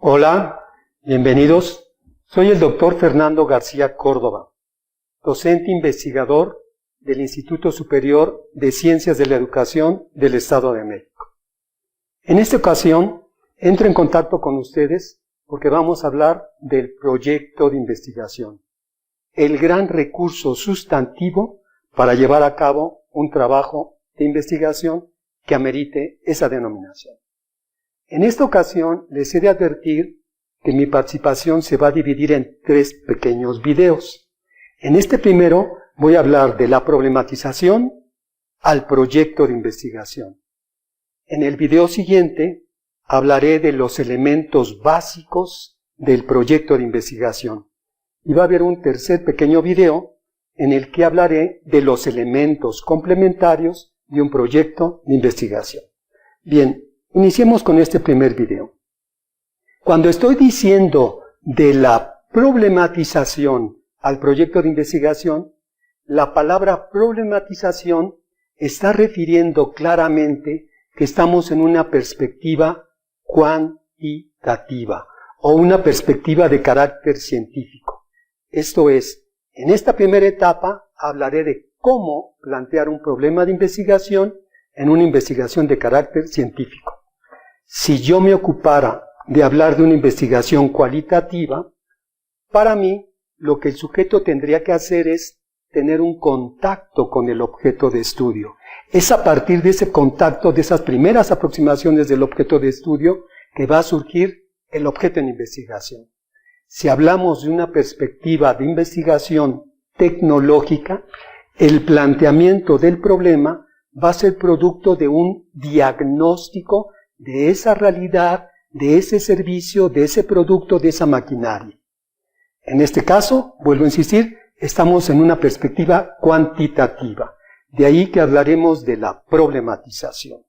Hola, bienvenidos. Soy el doctor Fernando García Córdoba, docente investigador del Instituto Superior de Ciencias de la Educación del Estado de México. En esta ocasión, entro en contacto con ustedes porque vamos a hablar del proyecto de investigación, el gran recurso sustantivo para llevar a cabo un trabajo de investigación que amerite esa denominación. En esta ocasión les he de advertir que mi participación se va a dividir en 3 pequeños videos. En este primero voy a hablar de la problematización al proyecto de investigación. En el video siguiente hablaré de los elementos básicos del proyecto de investigación. Y va a haber un tercer pequeño video en el que hablaré de los elementos complementarios de un proyecto de investigación. Bien, iniciemos con este primer video. Cuando estoy diciendo de la problematización al proyecto de investigación, la palabra problematización está refiriendo claramente que estamos en una perspectiva cuantitativa o una perspectiva de carácter científico. Esto es, en esta primera etapa hablaré de cómo plantear un problema de investigación en una investigación de carácter científico. Si yo me ocupara de hablar de una investigación cualitativa, para mí lo que el sujeto tendría que hacer es tener un contacto con el objeto de estudio. Es a partir de ese contacto, de esas primeras aproximaciones del objeto de estudio, que va a surgir el objeto en investigación. Si hablamos de una perspectiva de investigación tecnológica, el planteamiento del problema va a ser producto de un diagnóstico de esa realidad, de ese servicio, de ese producto, de esa maquinaria. En este caso, vuelvo a insistir, estamos en una perspectiva cuantitativa. De ahí que hablaremos de la problematización.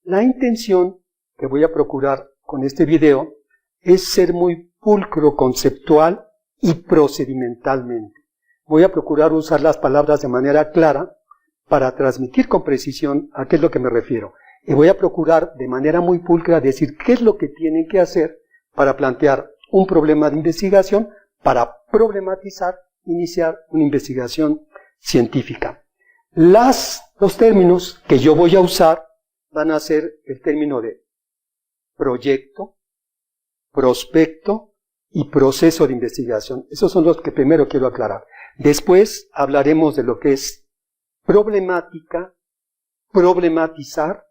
La intención que voy a procurar con este video es ser muy pulcro conceptual y procedimentalmente. Voy a procurar usar las palabras de manera clara para transmitir con precisión a qué es lo que me refiero. Y voy a procurar de manera muy pulcra decir qué es lo que tienen que hacer para plantear un problema de investigación, para problematizar, iniciar una investigación científica. Los términos que yo voy a usar van a ser el término de proyecto, prospecto y proceso de investigación. Esos son los que primero quiero aclarar. Después hablaremos de lo que es problemática, problematizar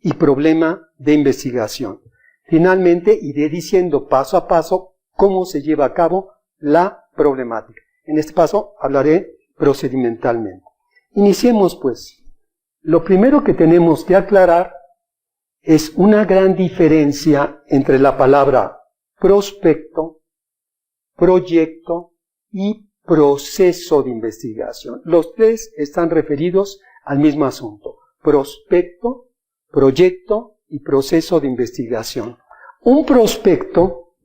y problema de investigación. Finalmente iré diciendo paso a paso cómo se lleva a cabo la problemática. En este paso hablaré procedimentalmente. Iniciemos pues. Lo primero que tenemos que aclarar es una gran diferencia entre la palabra prospecto, proyecto y proceso de investigación. Los 3 están referidos al mismo asunto. Prospecto, proyecto y proceso de investigación. Un prospecto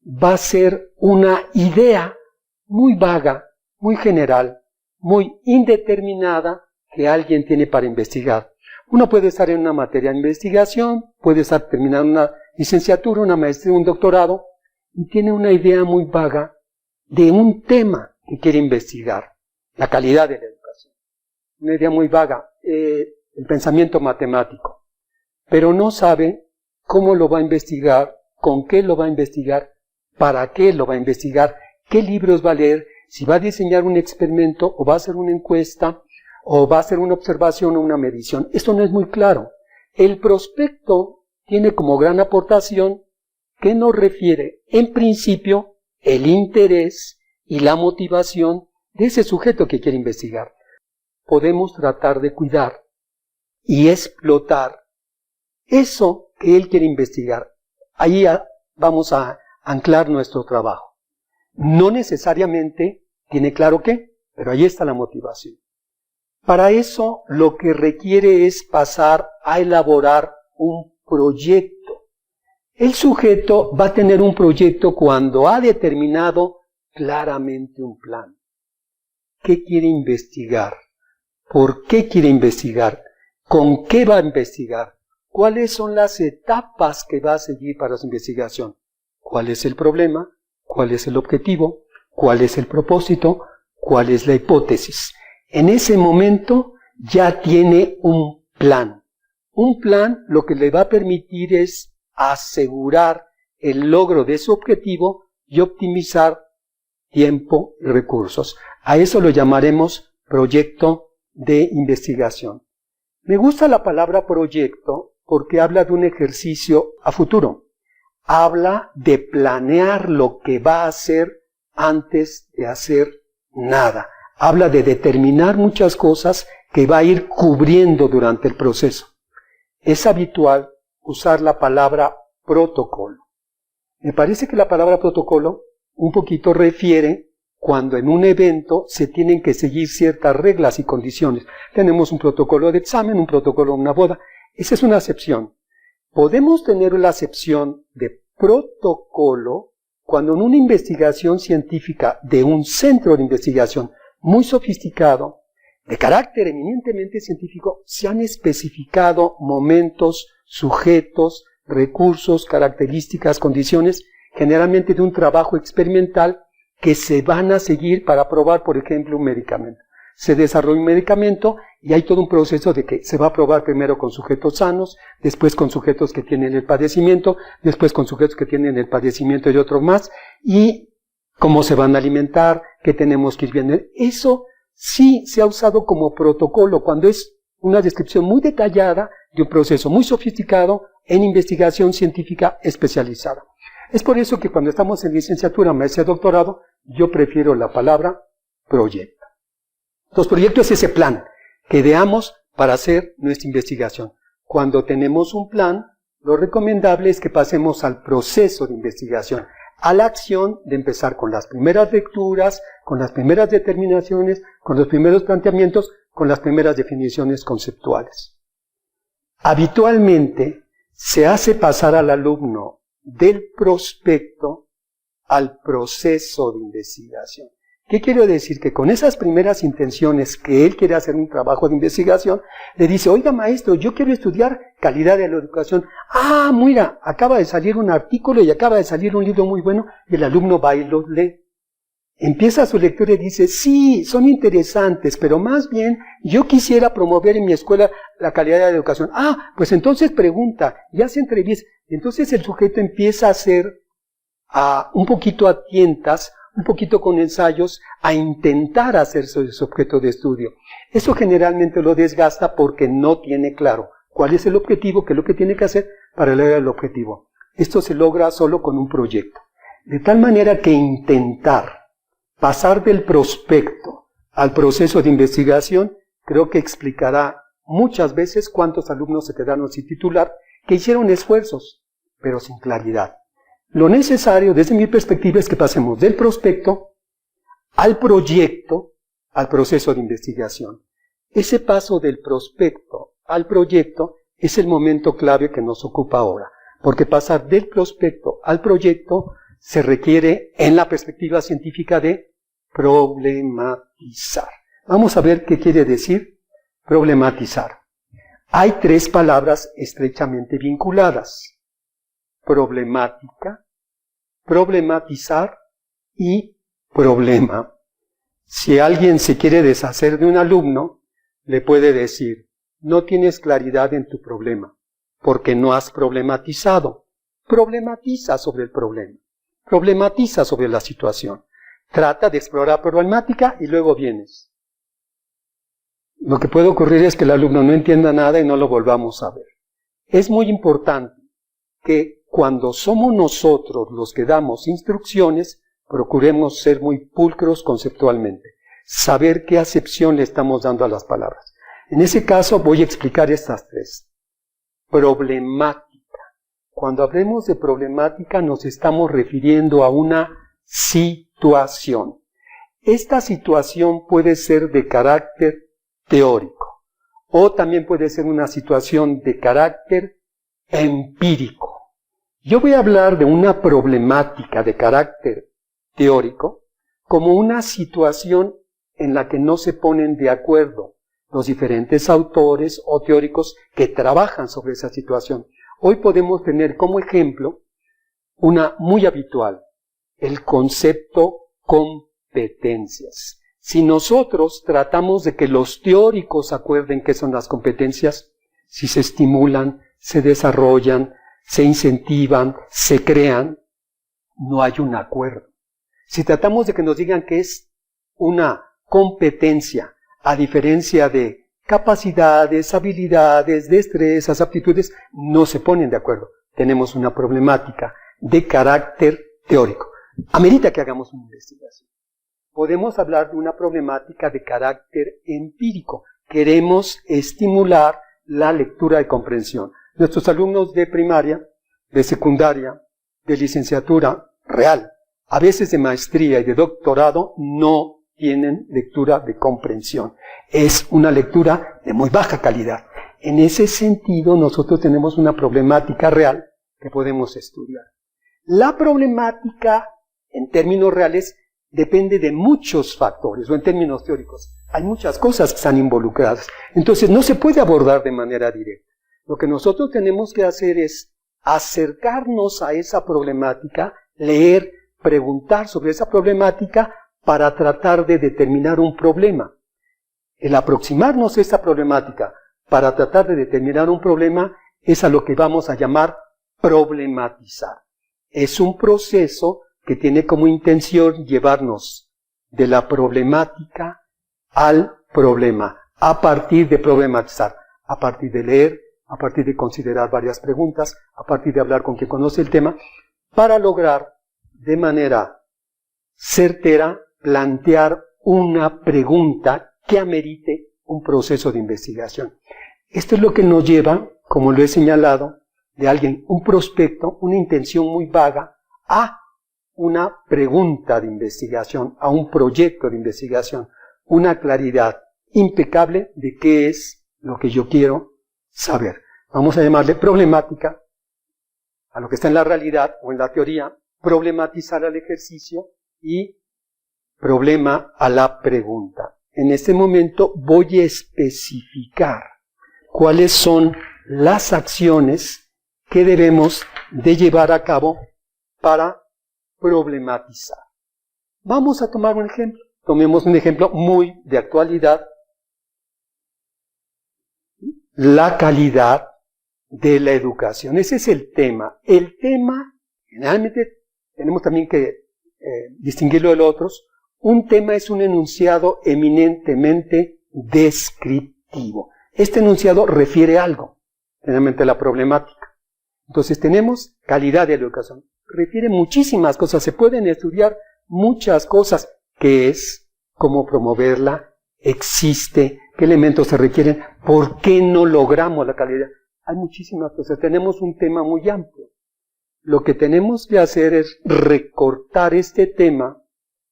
va a ser una idea muy vaga, muy general, muy indeterminada que alguien tiene para investigar. Uno puede estar en una materia de investigación, puede estar terminando una licenciatura, una maestría, un doctorado, y tiene una idea muy vaga de un tema que quiere investigar, la calidad de la educación. Una idea muy vaga, el pensamiento matemático, pero no sabe cómo lo va a investigar, con qué lo va a investigar, para qué lo va a investigar, qué libros va a leer, si va a diseñar un experimento o va a hacer una encuesta o va a hacer una observación o una medición. Esto no es muy claro. El prospecto tiene como gran aportación que nos refiere, en principio, el interés y la motivación de ese sujeto que quiere investigar. Podemos tratar de cuidar y explotar eso que él quiere investigar. Ahí vamos a anclar nuestro trabajo. No necesariamente tiene claro qué, pero ahí está la motivación. Para eso lo que requiere es pasar a elaborar un proyecto. El sujeto va a tener un proyecto cuando ha determinado claramente un plan. ¿Qué quiere investigar? ¿Por qué quiere investigar? ¿Con qué va a investigar? ¿Cuáles son las etapas que va a seguir para su investigación? cuál es el problema, cuál es el objetivo, cuál es el propósito, cuál es la hipótesis. En ese momento ya tiene un plan. Un plan lo que le va a permitir es asegurar el logro de su objetivo y optimizar tiempo y recursos. A eso lo llamaremos proyecto de investigación. Me gusta la palabra proyecto porque habla de un ejercicio a futuro. Habla de planear lo que va a hacer antes de hacer nada. Habla de determinar muchas cosas que va a ir cubriendo durante el proceso. Es habitual usar la palabra protocolo. Me parece que la palabra protocolo un poquito refiere cuando en un evento se tienen que seguir ciertas reglas y condiciones. Tenemos un protocolo de examen, un protocolo de una boda. Esa es una acepción. Podemos tener la acepción de protocolo cuando en una investigación científica de un centro de investigación muy sofisticado, de carácter eminentemente científico, se han especificado momentos, sujetos, recursos, características, condiciones, generalmente de un trabajo experimental que se van a seguir para probar, por ejemplo, un medicamento. Se desarrolla un medicamento y hay todo un proceso de que se va a probar primero con sujetos sanos, después con sujetos que tienen el padecimiento, después con sujetos que tienen el padecimiento y otro más, y cómo se van a alimentar, qué tenemos que ir viendo. Eso sí se ha usado como protocolo cuando es una descripción muy detallada de un proceso muy sofisticado en investigación científica especializada. Es por eso que cuando estamos en licenciatura, maestría, doctorado, yo prefiero la palabra proyecto. Entonces, proyecto es ese plan que ideamos para hacer nuestra investigación. Cuando tenemos un plan, lo recomendable es que pasemos al proceso de investigación, a la acción de empezar con las primeras lecturas, con las primeras determinaciones, con los primeros planteamientos, con las primeras definiciones conceptuales. Habitualmente se hace pasar al alumno del prospecto al proceso de investigación. ¿Qué quiero decir? Que con esas primeras intenciones que él quiere hacer un trabajo de investigación, le dice, oiga maestro, yo quiero estudiar calidad de la educación. Ah, mira, acaba de salir un artículo y acaba de salir un libro muy bueno, y el alumno va y lo lee. Empieza su lectura y dice, sí, son interesantes, pero más bien yo quisiera promover en mi escuela la calidad de la educación. Ah, pues entonces pregunta, y hace entrevistas. Entonces el sujeto empieza a hacer un poquito a tientas, un poquito con ensayos, a intentar hacerse su objeto de estudio. Eso generalmente lo desgasta porque no tiene claro cuál es el objetivo, qué es lo que tiene que hacer para lograr el objetivo. Esto se logra solo con un proyecto. De tal manera que intentar pasar del prospecto al proceso de investigación, creo que explicará muchas veces cuántos alumnos se quedaron sin titular, que hicieron esfuerzos, pero sin claridad. Lo necesario, desde mi perspectiva, es que pasemos del prospecto al proyecto, al proceso de investigación. Ese paso del prospecto al proyecto es el momento clave que nos ocupa ahora, porque pasar del prospecto al proyecto se requiere, en la perspectiva científica, de problematizar. Vamos a ver qué quiere decir problematizar. Hay tres palabras estrechamente vinculadas: problemática, problematizar y problema. Si alguien se quiere deshacer de un alumno, le puede decir, no tienes claridad en tu problema, porque no has problematizado. Problematiza sobre el problema, problematiza sobre la situación. Trata de explorar problemática y luego vienes. Lo que puede ocurrir es que el alumno no entienda nada y no lo volvamos a ver. Es muy importante que cuando somos nosotros los que damos instrucciones, procuremos ser muy pulcros conceptualmente, saber qué acepción le estamos dando a las palabras. En ese caso voy a explicar estas tres. Problemática. Cuando hablemos de problemática nos estamos refiriendo a una situación. Esta situación puede ser de carácter teórico o también puede ser una situación de carácter empírico. Yo voy a hablar de una problemática de carácter teórico como una situación en la que no se ponen de acuerdo los diferentes autores o teóricos que trabajan sobre esa situación. Hoy podemos tener como ejemplo una muy habitual, el concepto competencias. Si nosotros tratamos de que los teóricos acuerden qué son las competencias, si se estimulan, se desarrollan, se incentivan, se crean, no hay un acuerdo. Si tratamos de que nos digan que es una competencia, a diferencia de capacidades, habilidades, destrezas, aptitudes, no se ponen de acuerdo. Tenemos una problemática de carácter teórico. Amerita que hagamos una investigación. Podemos hablar de una problemática de carácter empírico. Queremos estimular la lectura de comprensión. Nuestros alumnos de primaria, de secundaria, de licenciatura real, a veces de maestría y de doctorado, no tienen lectura de comprensión. Es una lectura de muy baja calidad. En ese sentido, nosotros tenemos una problemática real que podemos estudiar. La problemática, en términos reales, depende de muchos factores, o en términos teóricos. Hay muchas cosas que están involucradas. Entonces, no se puede abordar de manera directa. Lo que nosotros tenemos que hacer es acercarnos a esa problemática, leer, preguntar sobre esa problemática para tratar de determinar un problema. El aproximarnos a esa problemática para tratar de determinar un problema es a lo que vamos a llamar problematizar. Es un proceso que tiene como intención llevarnos de la problemática al problema, a partir de problematizar, a partir de leer, a partir de considerar varias preguntas, a partir de hablar con quien conoce el tema, para lograr de manera certera plantear una pregunta que amerite un proceso de investigación. Esto es lo que nos lleva, como lo he señalado, de alguien, un prospecto, una intención muy vaga, a una pregunta de investigación, a un proyecto de investigación, una claridad impecable de qué es lo que yo quiero saber. Vamos a llamarle problemática a lo que está en la realidad o en la teoría, problematizar al ejercicio y problema a la pregunta. En este momento voy a especificar cuáles son las acciones que debemos de llevar a cabo para problematizar. Vamos a tomar un ejemplo. Tomemos un ejemplo muy de actualidad. La calidad de la educación. Ese es el tema. El tema, generalmente tenemos también que distinguirlo de los otros. Un tema es un enunciado eminentemente descriptivo. Este enunciado refiere a algo, generalmente a la problemática. Entonces tenemos calidad de la educación. Refiere muchísimas cosas, se pueden estudiar muchas cosas. ¿Qué es? ¿Cómo promoverla? ¿Existe? ¿Qué elementos se requieren? ¿Por qué no logramos la calidad? Hay muchísimas cosas, tenemos un tema muy amplio. Lo que tenemos que hacer es recortar este tema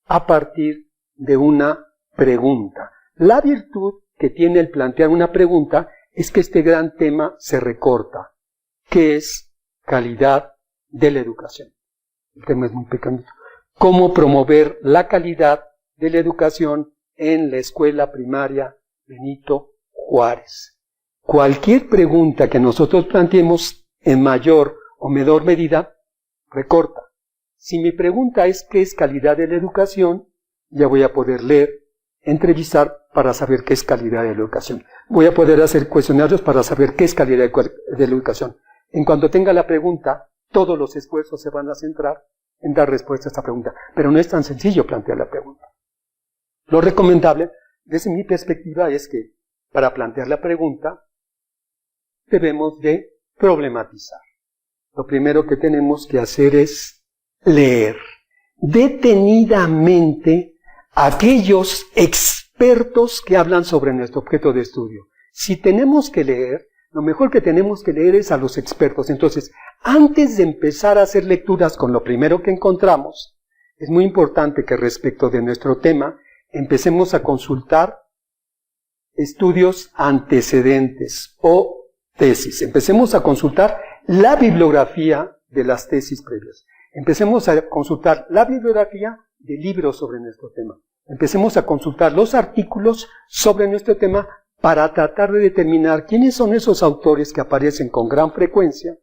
a partir de una pregunta. La virtud que tiene el plantear una pregunta es que este gran tema se recorta, que es calidad de la educación. El tema es muy pequeño. ¿Cómo promover la calidad de la educación en la escuela primaria Benito Juárez? Cualquier pregunta que nosotros planteemos en mayor o menor medida, recorta. Si mi pregunta es ¿qué es calidad de la educación? Ya voy a poder leer, entrevistar para saber qué es calidad de la educación. Voy a poder hacer cuestionarios para saber qué es calidad de la educación. En cuanto tenga la pregunta, todos los esfuerzos se van a centrar en dar respuesta a esta pregunta. Pero no es tan sencillo plantear la pregunta. Lo recomendable, desde mi perspectiva, es que para plantear la pregunta debemos de problematizar. Lo primero que tenemos que hacer es leer detenidamente a aquellos expertos que hablan sobre nuestro objeto de estudio. Si tenemos que leer, lo mejor que tenemos que leer es a los expertos. Entonces, antes de empezar a hacer lecturas con lo primero que encontramos, es muy importante que respecto de nuestro tema, empecemos a consultar estudios antecedentes o tesis. Empecemos a consultar la bibliografía de las tesis previas. Empecemos a consultar la bibliografía de libros sobre nuestro tema. Empecemos a consultar los artículos sobre nuestro tema para tratar de determinar quiénes son esos autores que aparecen con gran frecuencia.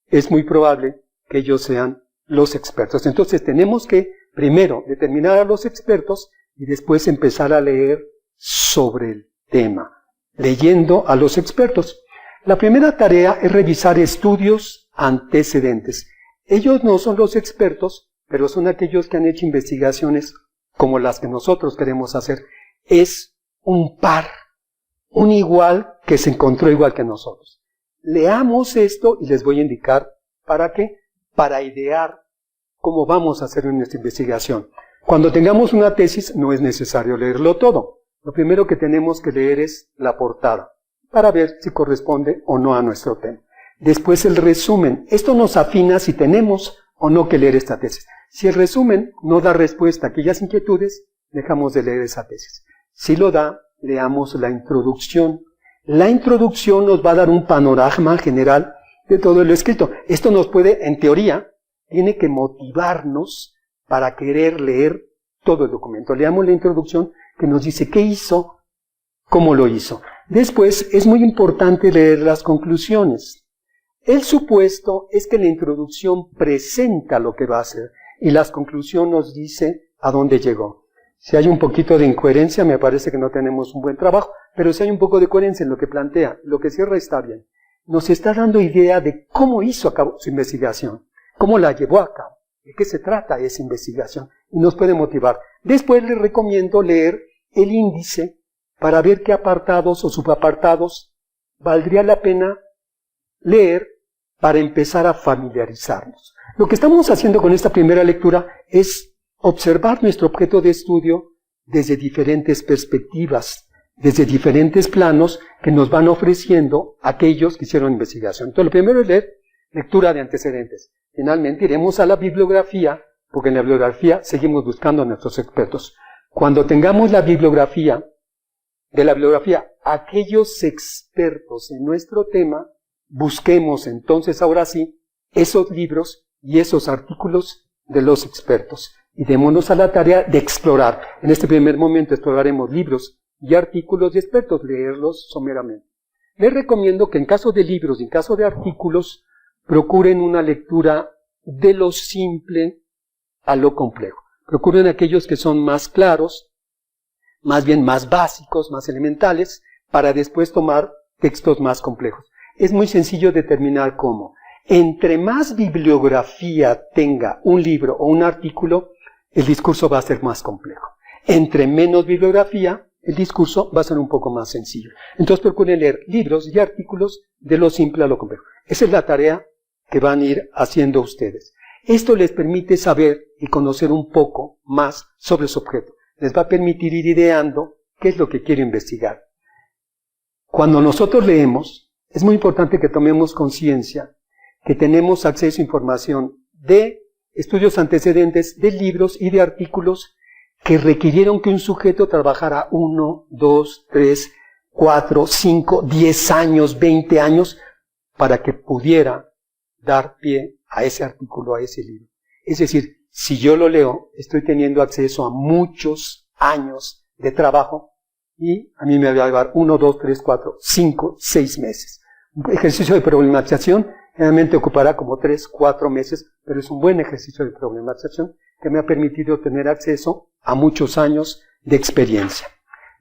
Es muy probable que ellos sean los expertos. Entonces tenemos que primero determinar a los expertos y después empezar a leer sobre el tema, leyendo a los expertos. La primera tarea es revisar estudios antecedentes. Ellos no son los expertos, pero son aquellos que han hecho investigaciones como las que nosotros queremos hacer. Es un par, un igual que se encontró igual que nosotros. Leamos esto y les voy a indicar para qué, para idear cómo vamos a hacer nuestra investigación. Cuando tengamos una tesis no es necesario leerlo todo. Lo primero que tenemos que leer es la portada, para ver si corresponde o no a nuestro tema. Después el resumen. Esto nos afina si tenemos o no que leer esta tesis. Si el resumen no da respuesta a aquellas inquietudes, dejamos de leer esa tesis. Si lo da, leamos la introducción. La introducción nos va a dar un panorama general de todo lo escrito. Esto nos puede, en teoría, tiene que motivarnos para querer leer todo el documento. Leamos la introducción que nos dice qué hizo, cómo lo hizo. Después es muy importante leer las conclusiones. El supuesto es que la introducción presenta lo que va a hacer y las conclusiones nos dice a dónde llegó. Si hay un poquito de incoherencia, me parece que no tenemos un buen trabajo, pero si hay un poco de coherencia en lo que plantea, lo que cierra está bien. Nos está dando idea de cómo hizo a cabo su investigación, cómo la llevó a cabo, de qué se trata esa investigación, y nos puede motivar. Después les recomiendo leer el índice para ver qué apartados o subapartados valdría la pena leer para empezar a familiarizarnos. Lo que estamos haciendo con esta primera lectura es observar nuestro objeto de estudio desde diferentes perspectivas, desde diferentes planos que nos van ofreciendo aquellos que hicieron investigación. Entonces, lo primero es leer lectura de antecedentes. Finalmente iremos a la bibliografía, porque en la bibliografía seguimos buscando a nuestros expertos. Cuando tengamos la bibliografía, de la bibliografía, aquellos expertos en nuestro tema, busquemos entonces ahora sí esos libros y esos artículos de los expertos. Y démonos a la tarea de explorar. En este primer momento exploraremos libros y artículos de expertos, leerlos someramente. Les recomiendo que en caso de libros y en caso de artículos, procuren una lectura de lo simple a lo complejo. Procuren aquellos que son más claros, más bien más básicos, más elementales, para después tomar textos más complejos. Es muy sencillo determinar cómo. Entre más bibliografía tenga un libro o un artículo, el discurso va a ser más complejo. Entre menos bibliografía, el discurso va a ser un poco más sencillo. Entonces procuren leer libros y artículos de lo simple a lo complejo. Esa es la tarea que van a ir haciendo ustedes. Esto les permite saber y conocer un poco más sobre su objeto. Les va a permitir ir ideando qué es lo que quiero investigar. Cuando nosotros leemos, es muy importante que tomemos conciencia que tenemos acceso a información de estudios antecedentes, de libros y de artículos que requirieron que un sujeto trabajara 1, 2, 3, 4, 5, 10 años, 20 años, para que pudiera dar pie a ese artículo, a ese libro. Es decir, si yo lo leo, estoy teniendo acceso a muchos años de trabajo y a mí me va a llevar 1, 2, 3, 4, 5, 6 meses. Un ejercicio de problematización generalmente ocupará como 3, 4 meses, pero es un buen ejercicio de problematización que me ha permitido tener acceso a muchos años de experiencia.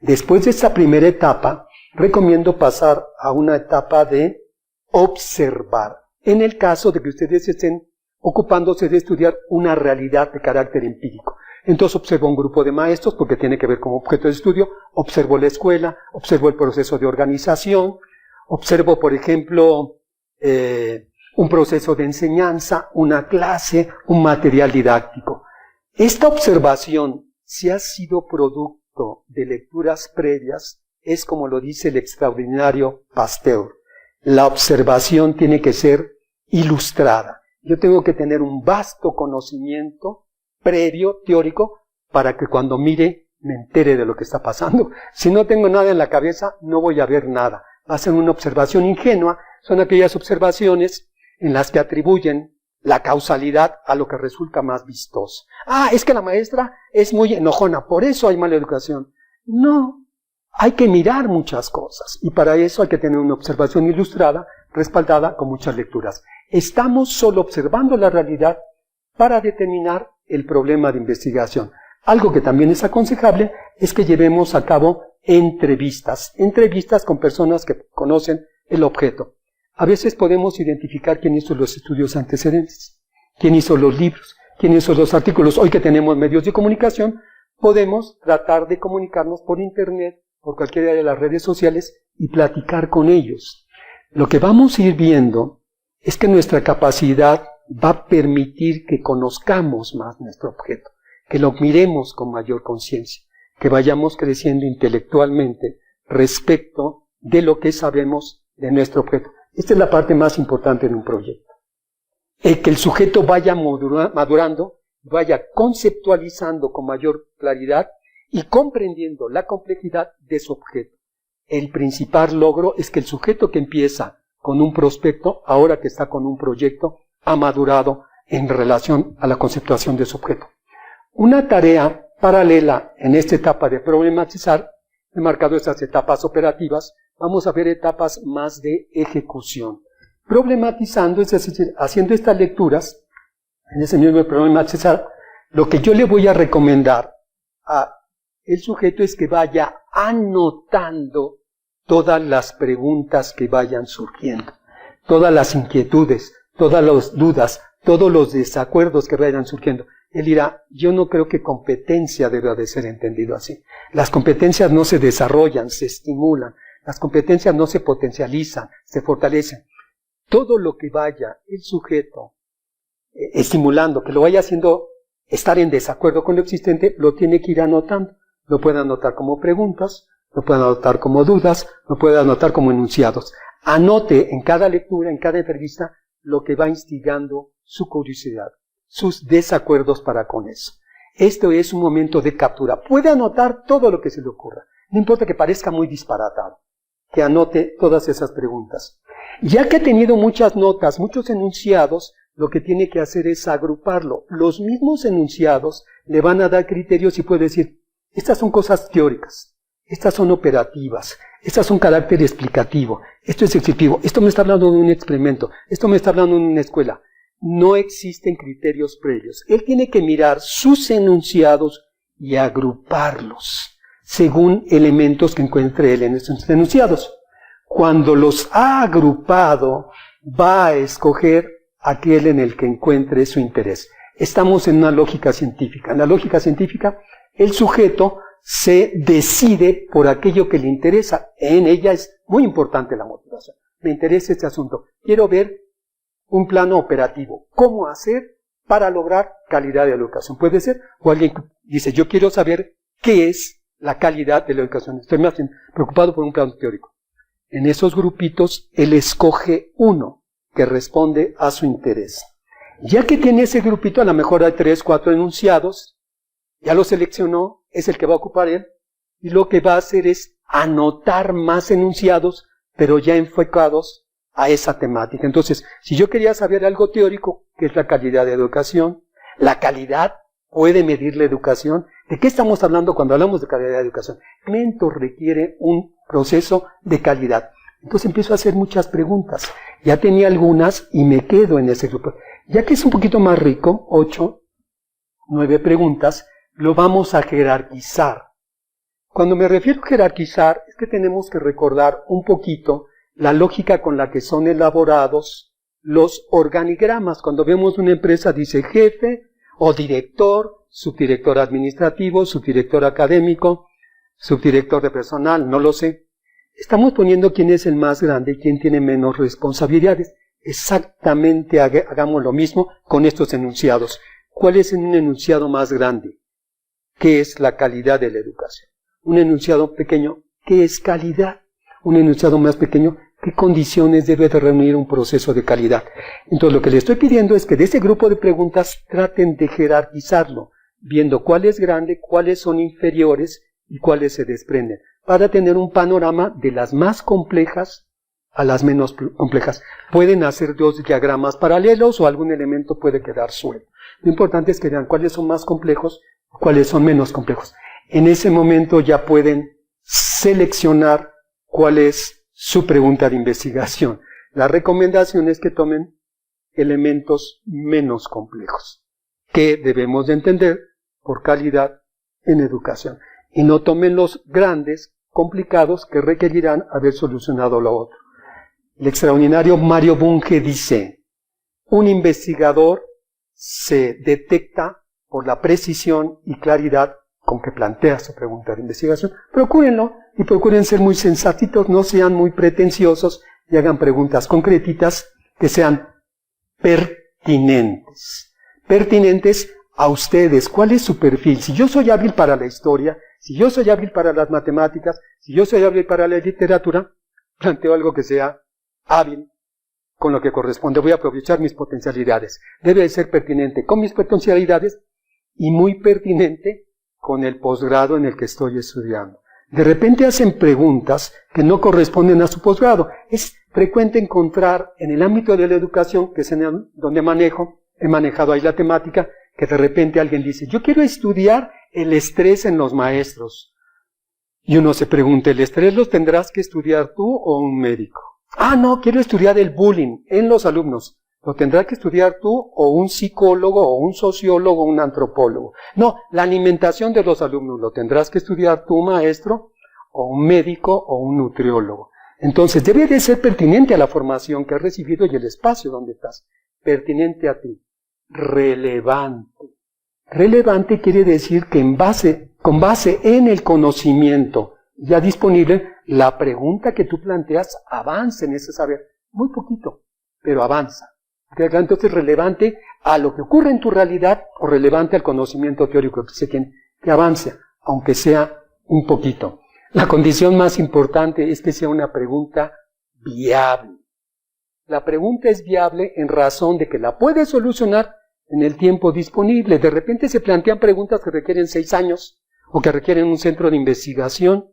Después de esta primera etapa, recomiendo pasar a una etapa de observar. En el caso de que ustedes estén ocupándose de estudiar una realidad de carácter empírico. Entonces observo un grupo de maestros, porque tiene que ver con objeto de estudio, observo la escuela, observo el proceso de organización, observo, por ejemplo, un proceso de enseñanza, una clase, un material didáctico. Esta observación, si ha sido producto de lecturas previas, es como lo dice el extraordinario Pasteur. La observación tiene que ser ilustrada. Yo tengo que tener un vasto conocimiento previo, teórico, para que cuando mire me entere de lo que está pasando. Si no tengo nada en la cabeza, no voy a ver nada. Va a ser una observación ingenua. Son aquellas observaciones en las que atribuyen la causalidad a lo que resulta más vistoso. Ah, es que la maestra es muy enojona, por eso hay mala educación. No, hay que mirar muchas cosas y para eso hay que tener una observación ilustrada, respaldada con muchas lecturas. Estamos solo observando la realidad para determinar el problema de investigación. Algo que también es aconsejable es que llevemos a cabo entrevistas con personas que conocen el objeto. A veces podemos identificar quién hizo los estudios antecedentes, quién hizo los libros, quién hizo los artículos. Hoy que tenemos medios de comunicación, podemos tratar de comunicarnos por internet, por cualquiera de las redes sociales y platicar con ellos. Lo que vamos a ir viendo es que nuestra capacidad va a permitir que conozcamos más nuestro objeto, que lo miremos con mayor conciencia, que vayamos creciendo intelectualmente respecto de lo que sabemos de nuestro objeto. Esta es la parte más importante de un proyecto. Que el sujeto vaya madurando, vaya conceptualizando con mayor claridad y comprendiendo la complejidad de su objeto. El principal logro es que el sujeto que empieza con un prospecto, ahora que está con un proyecto, ha madurado en relación a la conceptuación de su objeto. Una tarea paralela en esta etapa de problematizar, he marcado estas etapas operativas, vamos a ver etapas más de ejecución. Problematizando, es decir, haciendo estas lecturas, en ese mismo problematizar, lo que yo le voy a recomendar a el sujeto es que vaya anotando todas las preguntas que vayan surgiendo, todas las inquietudes, todas las dudas, todos los desacuerdos que vayan surgiendo. Él dirá, yo no creo que competencia deba de ser entendido así. Las competencias no se desarrollan, se estimulan. Las competencias no se potencializan, se fortalecen. Todo lo que vaya el sujeto estimulando, que lo vaya haciendo estar en desacuerdo con lo existente, lo tiene que ir anotando. Lo puede anotar como preguntas, lo puede anotar como dudas, lo puede anotar como enunciados. Anote en cada lectura, en cada entrevista, lo que va instigando su curiosidad, sus desacuerdos para con eso. Esto es un momento de captura. Puede anotar todo lo que se le ocurra. No importa que parezca muy disparatado, que anote todas esas preguntas. Ya que ha tenido muchas notas, muchos enunciados, lo que tiene que hacer es agruparlo. Los mismos enunciados le van a dar criterios y puede decir, estas son cosas teóricas, estas son operativas, estas son carácter explicativo, esto es descriptivo, esto me está hablando de un experimento, esto me está hablando de una escuela. No existen criterios previos. Él tiene que mirar sus enunciados y agruparlos según elementos que encuentre él en esos enunciados. Cuando los ha agrupado, va a escoger aquel en el que encuentre su interés. Estamos en una lógica científica. En la lógica científica, el sujeto se decide por aquello que le interesa. En ella es muy importante la motivación. Me interesa este asunto. Quiero ver un plano operativo. ¿Cómo hacer para lograr calidad de la educación? Puede ser, o alguien dice, yo quiero saber qué es la calidad de la educación. Estoy más preocupado por un plano teórico. En esos grupitos, él escoge uno que responde a su interés. Ya que tiene ese grupito, a lo mejor hay 3, 4 enunciados, ya lo seleccionó, es el que va a ocupar él, y lo que va a hacer es anotar más enunciados, pero ya enfocados a esa temática. Entonces, si yo quería saber algo teórico, que es la calidad de educación, la calidad puede medir la educación. ¿De qué estamos hablando cuando hablamos de calidad de educación? El momento requiere un proceso de calidad. Entonces empiezo a hacer muchas preguntas. Ya tenía algunas y me quedo en ese grupo. Ya que es un poquito más rico, 8, 9 preguntas, lo vamos a jerarquizar. Cuando me refiero a jerarquizar, es que tenemos que recordar un poquito la lógica con la que son elaborados los organigramas. Cuando vemos una empresa dice jefe o director, subdirector administrativo, subdirector académico, subdirector de personal, no lo sé. Estamos poniendo quién es el más grande y quién tiene menos responsabilidades. Exactamente hagamos lo mismo con estos enunciados. ¿Cuál es un enunciado más grande? ¿Qué es la calidad de la educación? Un enunciado pequeño, ¿qué es calidad? Un enunciado más pequeño, ¿qué condiciones debe de reunir un proceso de calidad? Entonces lo que le estoy pidiendo es que de ese grupo de preguntas traten de jerarquizarlo, viendo cuál es grande, cuáles son inferiores y cuáles se desprenden, para tener un panorama de las más complejas a las menos complejas. Pueden hacer 2 diagramas paralelos o algún elemento puede quedar suelto. Lo importante es que vean cuáles son más complejos, cuáles son menos complejos. En ese momento ya pueden seleccionar cuál es su pregunta de investigación. La recomendación es que tomen elementos menos complejos. ¿Qué debemos de entender por calidad en educación? Y no tomen los grandes, complicados, que requerirán haber solucionado lo otro. El extraordinario Mario Bunge dice, un investigador se detecta por la precisión y claridad con que plantea su pregunta de investigación. Procúrenlo y procuren ser muy sensatitos, no sean muy pretenciosos y hagan preguntas concretitas que sean pertinentes. Pertinentes a ustedes. ¿Cuál es su perfil? Si yo soy hábil para la historia, si yo soy hábil para las matemáticas, si yo soy hábil para la literatura, planteo algo que sea hábil con lo que corresponde. Voy a aprovechar mis potencialidades. Debe ser pertinente con mis potencialidades y muy pertinente con el posgrado en el que estoy estudiando. De repente hacen preguntas que no corresponden a su posgrado. Es frecuente encontrar en el ámbito de la educación, que es en donde he manejado ahí la temática, que de repente alguien dice, yo quiero estudiar el estrés en los maestros. Y uno se pregunta, ¿el estrés lo tendrás que estudiar tú o un médico? Ah, no, quiero estudiar el bullying en los alumnos. ¿Lo tendrás que estudiar tú o un psicólogo o un sociólogo o un antropólogo? No, la alimentación de los alumnos lo tendrás que estudiar tú, maestro, o un médico o un nutriólogo. Entonces, debe de ser pertinente a la formación que has recibido y el espacio donde estás. Pertinente a ti. Relevante. Relevante quiere decir que con base en el conocimiento ya disponible, la pregunta que tú planteas avanza en ese saber. Muy poquito, pero avanza. Entonces, relevante a lo que ocurre en tu realidad o relevante al conocimiento teórico que avance, aunque sea un poquito. La condición más importante es que sea una pregunta viable. La pregunta es viable en razón de que la puedes solucionar en el tiempo disponible. De repente se plantean preguntas que requieren 6 años o que requieren un centro de investigación.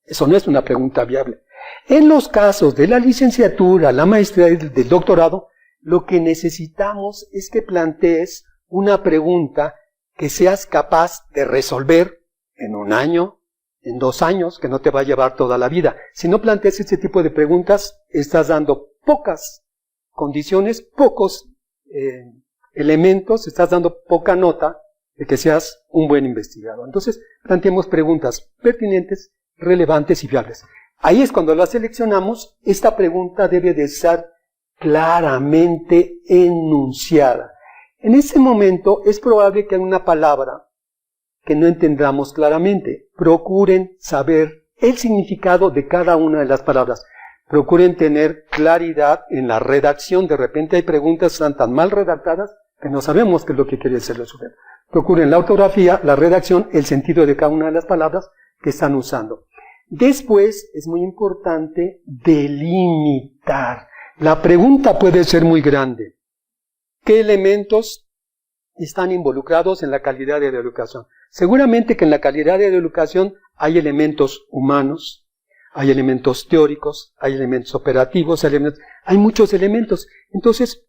Eso no es una pregunta viable. En los casos de la licenciatura, la maestría y del doctorado, lo que necesitamos es que plantees una pregunta que seas capaz de resolver en 1 año, en 2 años, que no te va a llevar toda la vida. Si no planteas este tipo de preguntas, estás dando pocas condiciones, pocos elementos, estás dando poca nota de que seas un buen investigador. Entonces, planteemos preguntas pertinentes, relevantes y viables. Ahí es cuando las seleccionamos. Esta pregunta debe de ser claramente enunciada. En ese momento es probable que haya una palabra que no entendamos claramente. Procuren saber el significado de cada una de las palabras. Procuren tener claridad en la redacción. De repente hay preguntas que están tan mal redactadas que no sabemos qué es lo que quiere decir el sujeto. Procuren la ortografía, la redacción, el sentido de cada una de las palabras que están usando. Después es muy importante delimitar. La pregunta puede ser muy grande. ¿Qué elementos están involucrados en la calidad de la educación? Seguramente que en la calidad de la educación hay elementos humanos, hay elementos teóricos, hay elementos operativos, hay muchos elementos. Entonces,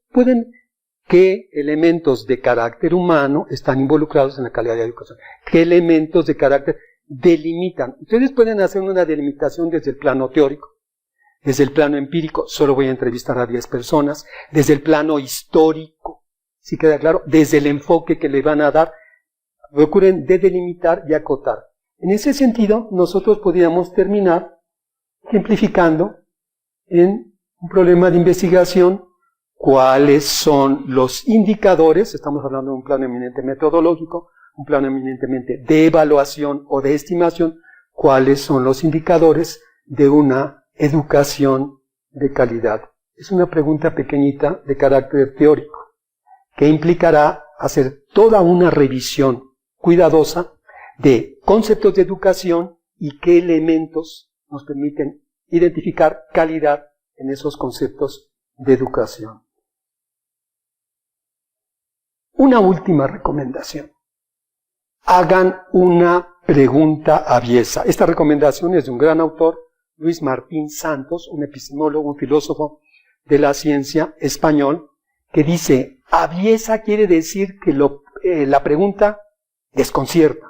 ¿qué elementos de carácter humano están involucrados en la calidad de la educación? ¿Qué elementos de carácter delimitan? Ustedes pueden hacer una delimitación desde el plano teórico. Desde el plano empírico, solo voy a entrevistar a 10 personas. Desde el plano histórico, ¿sí queda claro? Desde el enfoque que le van a dar, procuren de delimitar y acotar. En ese sentido, nosotros podríamos terminar ejemplificando en un problema de investigación cuáles son los indicadores. Estamos hablando de un plano eminentemente metodológico, un plano eminentemente de evaluación o de estimación. ¿Cuáles son los indicadores de una educación de calidad? Es una pregunta pequeñita de carácter teórico que implicará hacer toda una revisión cuidadosa de conceptos de educación y qué elementos nos permiten identificar calidad en esos conceptos de educación. Una última recomendación. Hagan una pregunta aviesa. Esta recomendación es de un gran autor, Luis Martín Santos, un epistemólogo, un filósofo de la ciencia español, que dice, aviesa quiere decir que la pregunta desconcierta.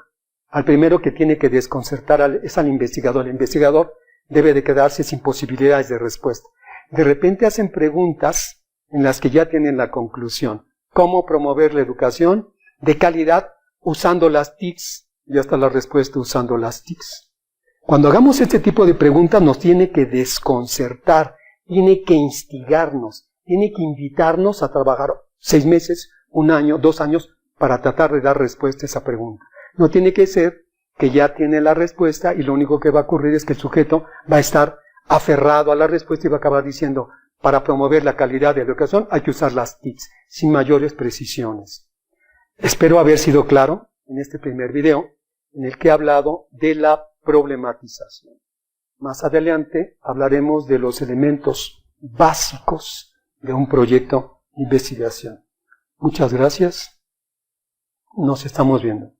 Al primero que tiene que desconcertar es al investigador. El investigador debe de quedarse sin posibilidades de respuesta. De repente hacen preguntas en las que ya tienen la conclusión. ¿Cómo promover la educación? de calidad usando las TICs. Ya está la respuesta usando las TICs. Cuando hagamos este tipo de preguntas nos tiene que desconcertar, tiene que instigarnos, tiene que invitarnos a trabajar 6 meses, 1 año, 2 años para tratar de dar respuesta a esa pregunta. No tiene que ser que ya tiene la respuesta y lo único que va a ocurrir es que el sujeto va a estar aferrado a la respuesta y va a acabar diciendo, para promover la calidad de la educación hay que usar las TICs, sin mayores precisiones. Espero haber sido claro en este primer video, en el que he hablado de la problematización. Más adelante hablaremos de los elementos básicos de un proyecto de investigación. Muchas gracias. Nos estamos viendo.